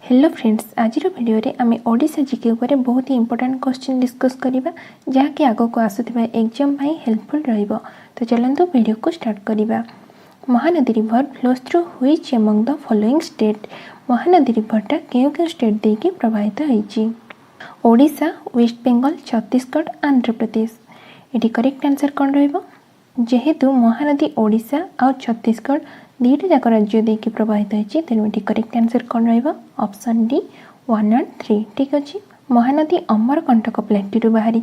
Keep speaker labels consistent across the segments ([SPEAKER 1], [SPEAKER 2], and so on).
[SPEAKER 1] Hello friends, आज video रे आम ओडिशा जीके उपर बहुत ही इंपोर्टेंट क्वेश्चन डिस्कस करिबा जहाँकि आगो को आसुथिबा एग्जाम भाई हेल्पफुल रहिबो। तो चलंतु वीडियो को स्टार्ट करिबा। Mahanadi river flows through which among the following state. Mahanadi रिवरटा केउ स्टेट देकी प्रवाहित होईची? ओडिशा, वेस्ट बेंगल, छत्तीसगढ़, आंध्र प्रदेश। एटी करेक्ट आंसर कौन रहिबो? जेहेतु महानदी ओडिशा और छत्तीसगढ़ दुईटा जाक राज्य देकी प्रवाहित होती तेणु ये करेक्ट आंसर कौन रहिबो? ऑप्शन डी 1 और 3। ठीक अच्छे। महानदी अमरकंटक प्लेटू बाहरी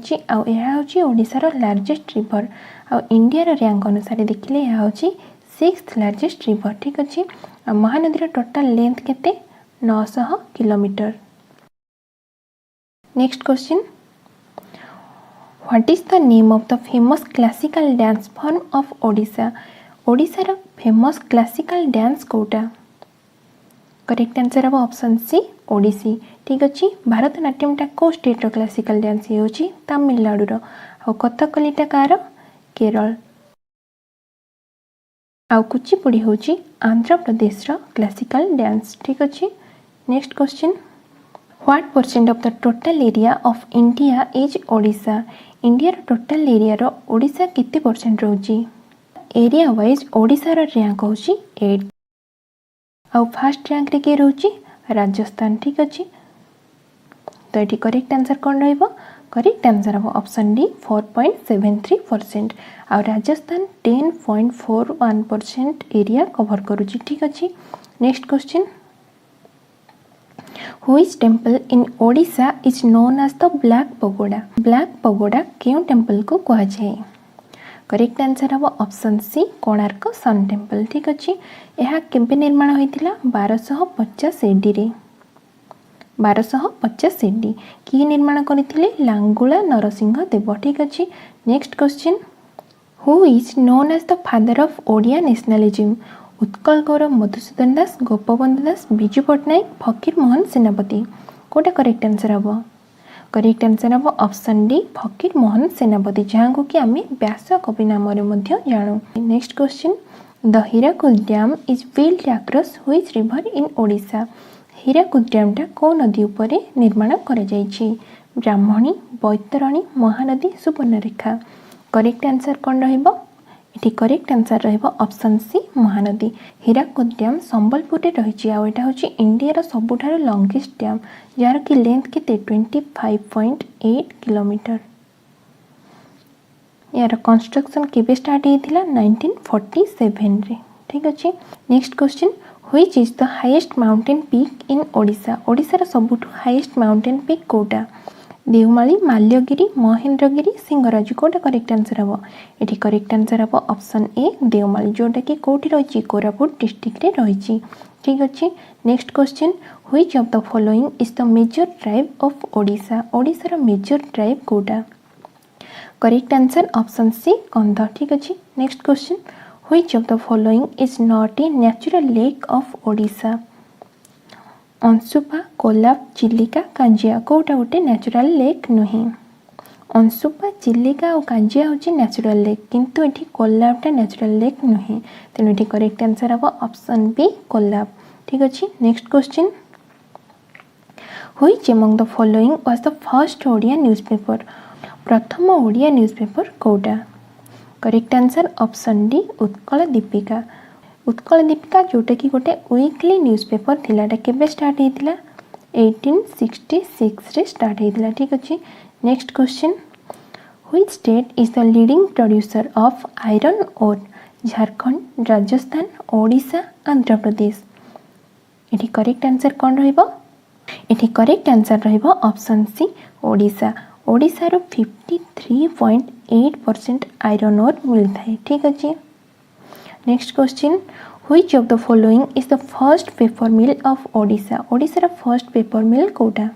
[SPEAKER 1] ओडिशार लार्जेस्ट रिवर आ इंडियार रैंक अनुसार देखिले यह हूँ 6th लार्जेस्ट रिवर। ठीक अच्छे। महानदी टोटाल लेंथ केते 900 kilometre. Next question, what is the name of the famous classical dance form of Odisha? ओडिशार फेमस क्लासिकल डांस कोटा? करेक्ट आंसर हम ऑप्शन सी ओडिसी। ठीक अच्छे। भारतनाट्यमटा को स्टेट क्लासिकल डांस ये होची तमिलनाडुर आ कथकलीटा कार केरल आ कुचिपुड़ी होची आंध्र प्रदेश क्लासिकल डांस। ठीक अच्छे। Next question, what percent of the total area of India is Odisha? India total area रो ओडिशा केते परसेंट रोची? एरिया वाइज ओडिशार रैंक होची 8 आ फर्स्ट रैंक रे के रोची राजस्थान। ठीक अच्छे। तो ये करेक्ट आंसर कौन रहिबो? करेक्ट आंसर हम ऑप्शन डी 4.73% आ राजस्थान 10.41% एरिया कवर करूची। ठीक अच्छे। Next question, which temple in Odisha is known as the black pagoda? Black pagoda केउ टेम्पल को कहा जाए? करेक्ट आंसर हम option C Konark sun temple. ठीक अच्छे। यह केबे निर्माण होइतिला? 1250 एडी रे। 1250 एडी कि निर्माण करथिले? लांगुला नरसिंह देव। ठीक अच्छे। Next question, who is known as the father of Odia nationalism? Utkal Gourab Madhusudan Das, Gopabandhu Das, Biju Patnaik, Fakir Mohan Senapati. कोटा करेक्ट आंसर हम? करेक्ट आंसर हम ऑप्शन डी फकीर मोहन सेनापति, जहाँ को कि आम व्यास कवि नाम जानू। Next question, the Hirakud dam is built across which river in Odisha? Hirakud डैमटा को नदी उपरे निर्माण करा जायछि? ब्राह्मणी, बैतरणी, महानदी, सुवर्णरेखा। करेक्ट आंसर कौन रहिबो? ये करेक्ट आंसर रहिबो option C Mahanadi. Hirakud dam Sambalpur रे रहिछि आ एटा होछि इंडिया सबुठार लॉन्गेस्ट डैम जार की लेंथ केते 25.8 किलोमीटर। यार कंस्ट्रक्शन केबे स्टार्ट हेतिला? 1947 रे। ठीक अच्छे। Next question, which is the highest mountain peak in Odisha? ओडिशार सबुठु हाईएस्ट माउंटेन पीक कोटा? देवमाली, माल्यगिरी, महेंद्रगिरी, सिंहराज। कोटा करेक्ट आंसर हम? ये करेक्ट आंसर हम ऑप्शन ए देवमाली, जोटा कि कोठी रही कोरापुट डिस्ट्रिक्ट रे रही। ठीक अच्छे। Next question, which of the following is the major tribe of Odisha? ओडिशार मेजर ट्राइब कोटा? Correct answer option C Kandh. ठीक अच्छे। Next question, which of the following is not a natural lake of Odisha? Anshupa, Kolab, Chilika, Kanjia. कोटा गोटे नेचुरल लेक नुहे? अंशुपा, चिलिका और कांजिया होची natural lake, किंतु एठी कोलाबटा नेचुरल लेक नुहे। तेणु एठी करेक्ट आंसर हम ऑप्शन बी कोलाब। ठीक अच्छे। Next question, which among the following was the first Odia newspaper? प्रथम ओडिया न्यूज़पेपर कोटा? Correct answer option D Utkal Dipika. Utkal Dipika जोटा कि गोटे वीकली न्यूज़पेपर थिला केबे स्टार्ट हेतिला? 1866 रे स्टार्ट हेतिला। ठीक अच्छे। Next question, which state is the leading producer of iron ore? Jharkhand, Rajasthan, Odisha, Andhra Pradesh. ये करेक्ट आंसर कौन रहिबो? ये करेक्ट आंसर रहिबो ऑप्शन सी ओडिशा। ओडिशा रो 53.8% आयरन ओर मिलता है। ठीक अच्छे। Next question, which of the following is the first paper mill of Odisha? Odisha first paper mill कोटा?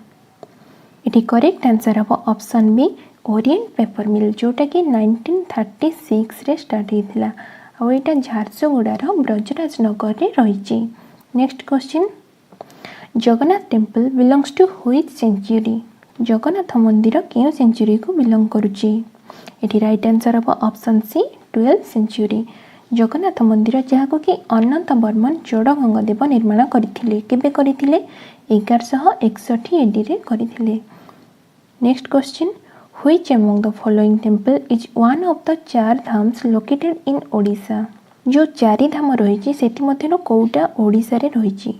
[SPEAKER 1] ये करेक्ट आंसर हम option B Orient Paper Mill, जोटा कि 1936 रे स्टार्ट हेतिला आ एटा झारसुगुड़ार ब्रजराज नगर रे रही। Next question, Jagannath temple belongs to which century? Jagannath मंदिर केउ सेंचुरी को बिलोंग करुची? ये राइट आंसर हम option C 12th century. Jagannath मंदिर जहाँ कि अनंत बर्मन जोड़गंगदेव निर्माण करथिले। केबे करथिले? 1161 AD रे करथिले। Next question, which among the following temple is one of the 4 dhams located in Odisha. जो 4 धाम रही सेठी मध्यरु कोउटा ओडिशा रे रही।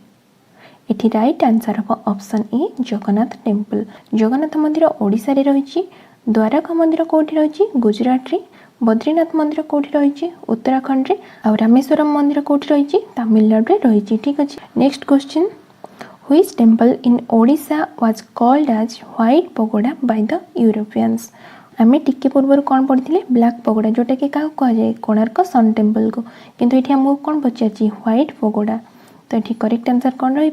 [SPEAKER 1] एठी राइट आंसर हम ऑप्शन ए जगन्नाथ टेम्पल। जगन्नाथ मंदिर ओडिशा रे रही। द्वारका मंदिर कोठी रही गुजरात रे। बद्रीनाथ मंदिर कोठी रही उत्तराखंड रे। और रामेश्वरम मंदिर कोठी रही तमिलनाडु रे रही। ठीक अछि। Next question, which temple in Odisha was called as white pagoda by the Europeans. आम टिके पूर्व कौन पढ़ी ब्लैक पगोडा जोटा कि क्या कहुए कोणार्क सन टेम्पल को, किंतु ये आमको कौन पचार व्हाइट पगोडा। तो ये करेक्ट आंसर कौन रही।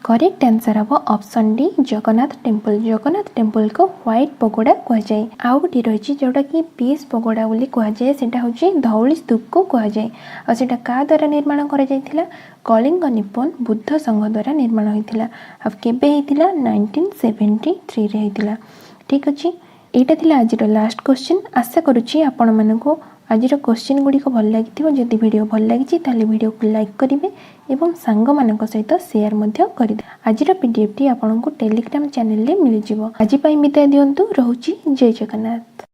[SPEAKER 1] करेक्ट आंसर हम option D Jagannath temple. Jagannath temple को व्हाइट पगोडा कहुए। आउ गोटे रही जोटा कि पीस पगोडा बोली कहुए, सेटा हूँ धौली स्तूप को कहुए। आटा क्या द्वारा निर्माण कर कलिंग निप्पन बुद्ध संघ द्वारा निर्माण होता। केबे होता 1973 रे होता। ठीक अच्छे। यहाँ था आज लास्ट क्वेश्चन। आशा करुच्ची आपण मानक आज क्वेश्चन गुड़िक भल लगी। जदि वीडियो भल लगी ताले वीडियो को लाइक करेंगे और सांग मानक सहित शेयर करेंगे। आज पीडीएफ टी आपको टेलीग्राम चैनल में मिल जाव। आज विदाय दिंतु। रोची जय जगन्नाथ।